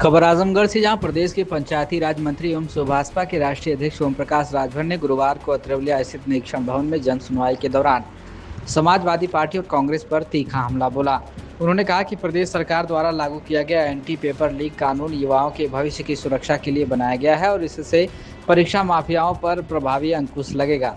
खबर आजमगढ़ से, जहां प्रदेश के पंचायती राज मंत्री एवं सुभाषपा के राष्ट्रीय अध्यक्ष ओम प्रकाश राजभर ने गुरुवार को अतरौलिया स्थित निरीक्षण भवन में जन सुनवाई के दौरान समाजवादी पार्टी और कांग्रेस पर तीखा हमला बोला। उन्होंने कहा कि प्रदेश सरकार द्वारा लागू किया गया एंटी पेपर लीक कानून युवाओं के भविष्य की सुरक्षा के लिए बनाया गया है और इससे परीक्षा माफियाओं पर प्रभावी अंकुश लगेगा।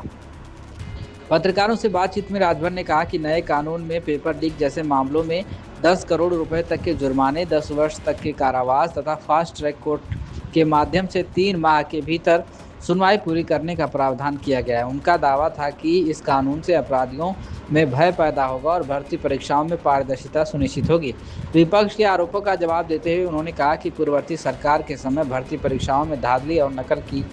पत्रकारों से बातचीत में राजभर ने कहा कि नए कानून में पेपर लीक जैसे मामलों में 10 करोड़ रुपए तक के जुर्माने, 10 वर्ष तक के कारावास तथा फास्ट ट्रैक कोर्ट के माध्यम से 3 माह के भीतर सुनवाई पूरी करने का प्रावधान किया गया है। उनका दावा था कि इस कानून से अपराधियों में भय पैदा होगा और भर्ती परीक्षाओं में पारदर्शिता सुनिश्चित होगी। विपक्ष के आरोपों का जवाब देते हुए उन्होंने कहा कि पूर्ववर्ती सरकार के समय भर्ती परीक्षाओं में धांधली और नकल की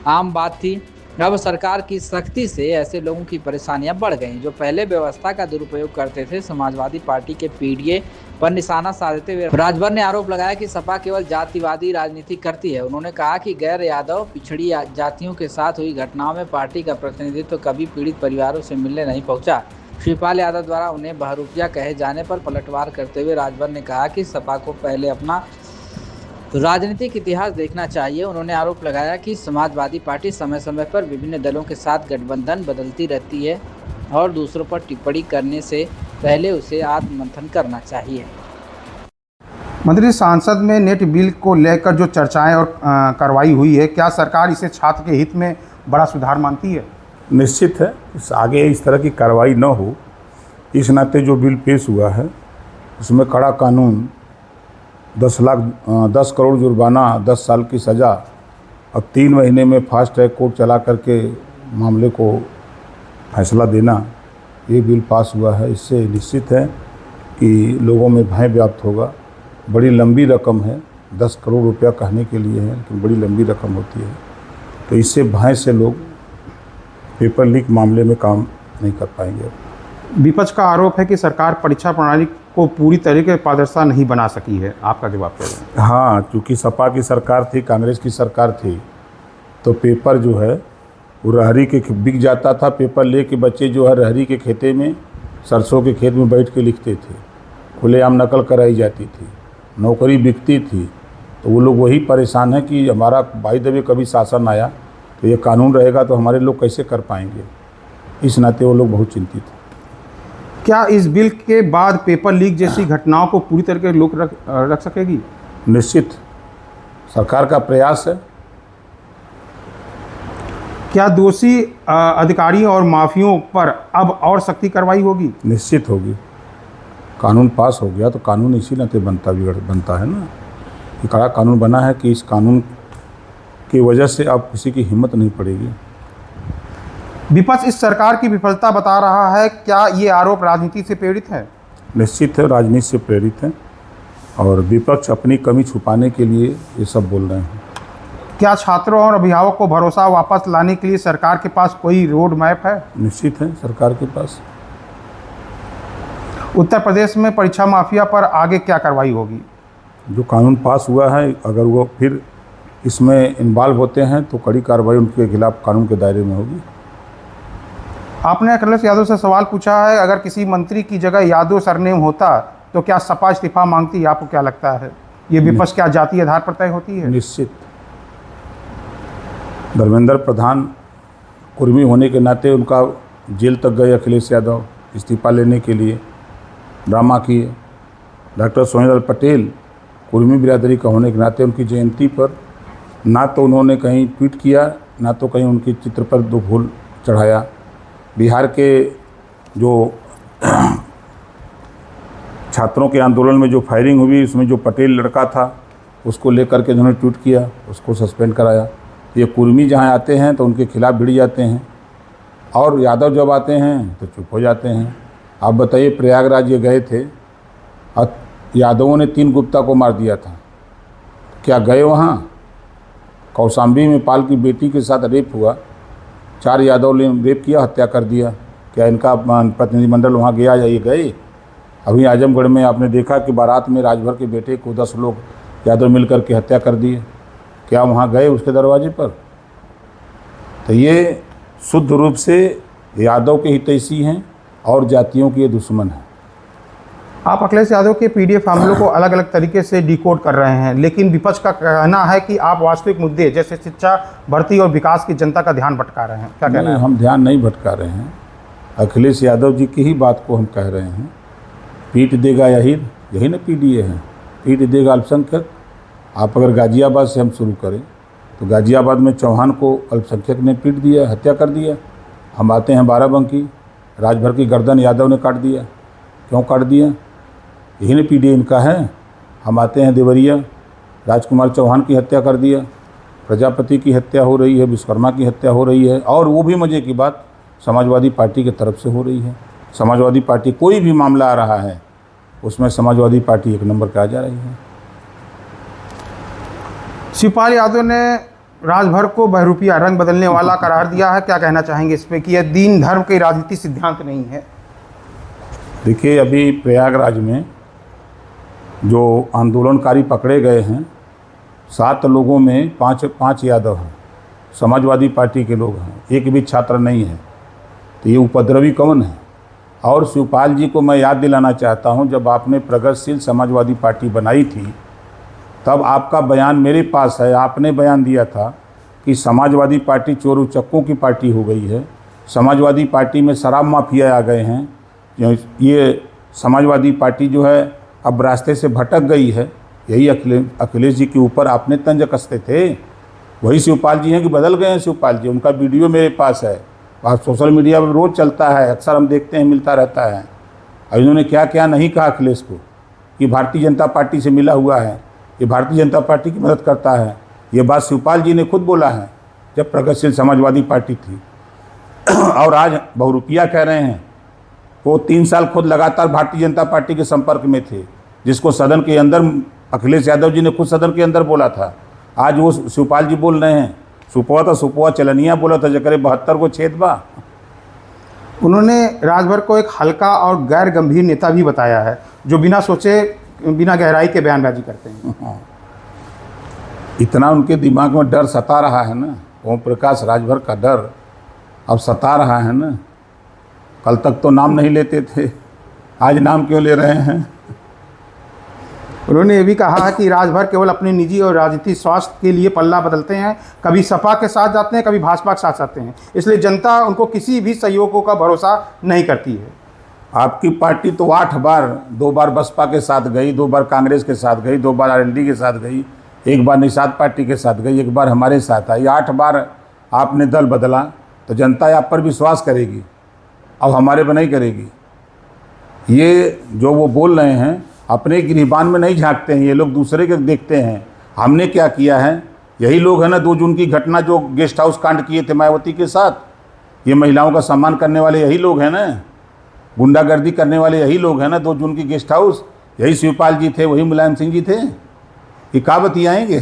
आम बात थी। अब सरकार की सख्ती से ऐसे लोगों की परेशानियां बढ़ गईं जो पहले व्यवस्था का दुरुपयोग करते थे। समाजवादी पार्टी के पीडीए पर निशाना साधते हुए राजभर ने आरोप लगाया कि सपा केवल जातिवादी राजनीति करती है। उन्होंने कहा कि गैर यादव पिछड़ी जातियों के साथ हुई घटनाओं में पार्टी का प्रतिनिधित्व कभी पीड़ित परिवारों से मिलने नहीं पहुंचा। शिवपाल यादव द्वारा उन्हें बहरूपिया कहे जाने पर पलटवार करते हुए राजभर ने कहा कि सपा को पहले अपना राजनीतिक इतिहास देखना चाहिए। उन्होंने आरोप लगाया कि समाजवादी पार्टी समय समय पर विभिन्न दलों के साथ गठबंधन बदलती रहती है और दूसरों पर टिप्पणी करने से पहले उसे आत्ममंथन करना चाहिए। मंत्री, सांसद में नेट बिल को लेकर जो चर्चाएं और कार्रवाई हुई है, क्या सरकार इसे छात्र के हित में बड़ा सुधार मानती है? निश्चित है, आगे इस तरह की कार्रवाई न हो, इस नाते जो बिल पेश हुआ है उसमें कड़ा कानून, 10 करोड़ जुर्माना, 10 साल की सज़ा और 3 महीने में फास्ट ट्रैक कोर्ट चला करके मामले को फैसला देना, ये बिल पास हुआ है। इससे निश्चित है कि लोगों में भय व्याप्त होगा। बड़ी लंबी रकम है, 10 करोड़ रुपया कहने के लिए है लेकिन बड़ी लंबी रकम होती है, तो इससे भय से लोग पेपर लीक मामले में काम नहीं कर पाएंगे। विपक्ष का आरोप है कि सरकार परीक्षा प्रणाली को पूरी तरीके से पारदर्शिता नहीं बना सकी है, आपका जवाब क्या है? हाँ, चूँकि सपा की सरकार थी, कांग्रेस की सरकार थी, तो पेपर जो है वो रहरी के बिक जाता था। पेपर ले के बच्चे जो है रहरी के खेते में, सरसों के खेत में बैठ के लिखते थे, खुलेआम नकल कराई जाती थी, नौकरी बिकती थी। तो वो लोग वही परेशान है कि हमारा बाई द वे कभी शासन आया तो ये कानून रहेगा तो हमारे लोग कैसे कर पाएंगे। इस नाते वो लोग बहुत चिंतित हैं। क्या इस बिल के बाद पेपर लीक जैसी घटनाओं को पूरी तरह से रोक रख सकेगी? निश्चित सरकार का प्रयास है। क्या दोषी अधिकारियों और माफियों पर अब और सख्ती कार्रवाई होगी? निश्चित होगी। कानून पास हो गया तो कानून इसी नाते बनता है ना। ये कड़ा कानून बना है कि इस कानून की वजह से अब किसी की हिम्मत नहीं पड़ेगी। विपक्ष इस सरकार की विफलता बता रहा है, क्या ये आरोप राजनीति से प्रेरित है? निश्चित है, राजनीति से प्रेरित है और विपक्ष अपनी कमी छुपाने के लिए ये सब बोल रहे हैं। क्या छात्रों और अभिभावकों को भरोसा वापस लाने के लिए सरकार के पास कोई रोड मैप है? निश्चित है सरकार के पास। उत्तर प्रदेश में परीक्षा माफिया पर आगे क्या कार्रवाई होगी? जो कानून पास हुआ है, अगर वो फिर इसमें इन्वॉल्व होते हैं तो कड़ी कार्रवाई उनके खिलाफ कानून के दायरे में होगी। आपने अखिलेश यादव से सवाल पूछा है, अगर किसी मंत्री की जगह यादव सरनेम होता तो क्या सपा इस्तीफा मांगती? आपको क्या लगता है, ये विपक्ष क्या जातीय आधार पर तय होती है? निश्चित। धर्मेंद्र प्रधान कुर्मी होने के नाते उनका जेल तक गए अखिलेश यादव इस्तीफा लेने के लिए, ड्रामा किए। डॉक्टर सोहेल पटेल कुर्मी बिरादरी का होने के नाते उनकी जयंती पर ना तो उन्होंने कहीं ट्वीट किया, ना तो कहीं उनके चित्र पर 2 फूल चढ़ाया। बिहार के जो छात्रों के आंदोलन में जो फायरिंग हुई, उसमें जो पटेल लड़का था उसको लेकर के उन्होंने ट्वीट किया, उसको सस्पेंड कराया। ये कुर्मी जहाँ आते हैं तो उनके खिलाफ भिड़ जाते हैं और यादव जब आते हैं तो चुप हो जाते हैं। आप बताइए, प्रयागराज ये गए थे और यादवों ने 3 गुप्ता को मार दिया था, क्या गए वहाँ? कौशाम्बी में पाल की बेटी के साथ रेप हुआ, 4 यादव ने रेप किया, हत्या कर दिया। क्या इनका प्रतिनिधिमंडल वहाँ गया या ये गए? अभी आजमगढ़ में आपने देखा कि बारात में राजभर के बेटे को 10 लोग यादव मिलकर के हत्या कर दिए। क्या वहाँ गए उसके दरवाजे पर? तो ये शुद्ध रूप से यादव के हितैषी हैं और जातियों के दुश्मन हैं। आप अखिलेश यादव के पीडीएफ हमलों को अलग अलग तरीके से डिकोड कर रहे हैं, लेकिन विपक्ष का कहना है कि आप वास्तविक मुद्दे जैसे शिक्षा, भर्ती और विकास की जनता का ध्यान भटका रहे हैं। क्या कहना है? हम ध्यान नहीं भटका रहे हैं, अखिलेश यादव जी की ही बात को हम कह रहे हैं। पीट देगा यही ना पीडीए है, पीट देगा अल्पसंख्यक। आप अगर गाजियाबाद से हम शुरू करें तो गाजियाबाद में चौहान को अल्पसंख्यक ने पीट दिया, हत्या कर दिया। हम आते हैं बाराबंकी, राजभर की गर्दन यादव ने काट दिया। क्यों काट दिया? यही ना पीडीए इनका है। हम आते हैं देवरिया, राजकुमार चौहान की हत्या कर दिया, प्रजापति की हत्या हो रही है, विश्वकर्मा की हत्या हो रही है, और वो भी मज़े की बात समाजवादी पार्टी की तरफ से हो रही है। समाजवादी पार्टी कोई भी मामला आ रहा है उसमें समाजवादी पार्टी एक नंबर पे आ जा रही है। शिवपाल यादव ने राजभर को बहरूपिया, रंग बदलने वाला करार दिया है। क्या कहना चाहेंगे इस पे कि यह दीन धर्म के राजनीति सिद्धांत नहीं है? देखिए, अभी प्रयागराज में जो आंदोलनकारी पकड़े गए हैं 7 लोगों में 5 यादव हैं, समाजवादी पार्टी के लोग हैं, एक भी छात्र नहीं है। तो ये उपद्रवी कौन है? और शिवपाल जी को मैं याद दिलाना चाहता हूं, जब आपने प्रगतिशील समाजवादी पार्टी बनाई थी तब आपका बयान मेरे पास है। आपने बयान दिया था कि समाजवादी पार्टी चोर उचक्कों की पार्टी हो गई है, समाजवादी पार्टी में शराब माफिया आ गए हैं, ये समाजवादी पार्टी जो है अब रास्ते से भटक गई है। यही अखिलेश जी के ऊपर आपने तंज कसते थे। वही शिवपाल जी हैं कि बदल गए हैं शिवपाल जी? उनका वीडियो मेरे पास है, आप सोशल मीडिया पर रोज़ चलता है, अक्सर हम देखते हैं, मिलता रहता है। और इन्होंने क्या क्या नहीं कहा अखिलेश को कि भारतीय जनता पार्टी से मिला हुआ है, ये भारतीय जनता पार्टी की मदद करता है। ये बात शिवपाल जी ने खुद बोला है जब प्रगतिशील समाजवादी पार्टी थी। और आज बहुरूपिया कह रहे हैं। वो 3 साल खुद लगातार भारतीय जनता पार्टी के संपर्क में थे, जिसको सदन के अंदर अखिलेश यादव जी ने खुद सदन के अंदर बोला था। आज वो शिवपाल जी बोल रहे हैं सुपुआ चलनिया बोला था जकरे 72 को छेद बा। उन्होंने राजभर को एक हल्का और गैर गंभीर नेता भी बताया है, जो बिना सोचे बिना गहराई के बयानबाजी करते हैं। इतना उनके दिमाग में डर सता रहा है ना, ओम प्रकाश राजभर का डर अब सता रहा है ना। कल तक तो नाम नहीं लेते थे, आज नाम क्यों ले रहे हैं? उन्होंने ये भी कहा है कि राजभर केवल अपने निजी और राजनीतिक स्वास्थ्य के लिए पल्ला बदलते हैं, कभी सपा के साथ जाते हैं, कभी भाजपा के साथ जाते हैं, इसलिए जनता उनको किसी भी सहयोगों का भरोसा नहीं करती है। आपकी पार्टी तो 8 बार, 2 बार बसपा के साथ गई, 2 बार कांग्रेस के साथ गई, 2 बार आरएलडी के साथ गई, 1 बार निषाद पार्टी के साथ गई, 1 बार हमारे साथ आई। 8 बार आपने दल बदला, तो जनता आप पर विश्वास करेगी, अब हमारे पर नहीं करेगी। ये जो वो बोल रहे हैं अपने गिरबान में नहीं झांकते हैं, ये लोग दूसरे के देखते हैं। हमने क्या किया है? यही लोग हैं ना 2 जून की घटना जो गेस्ट हाउस कांड किए थे मायावती के साथ, ये महिलाओं का सम्मान करने वाले यही लोग हैं ना, गुंडागर्दी करने वाले यही लोग हैं ना। 2 जून की गेस्ट हाउस यही शिवपाल जी थे, वही मुलायम सिंह जी थे। ये का बतियाएंगे?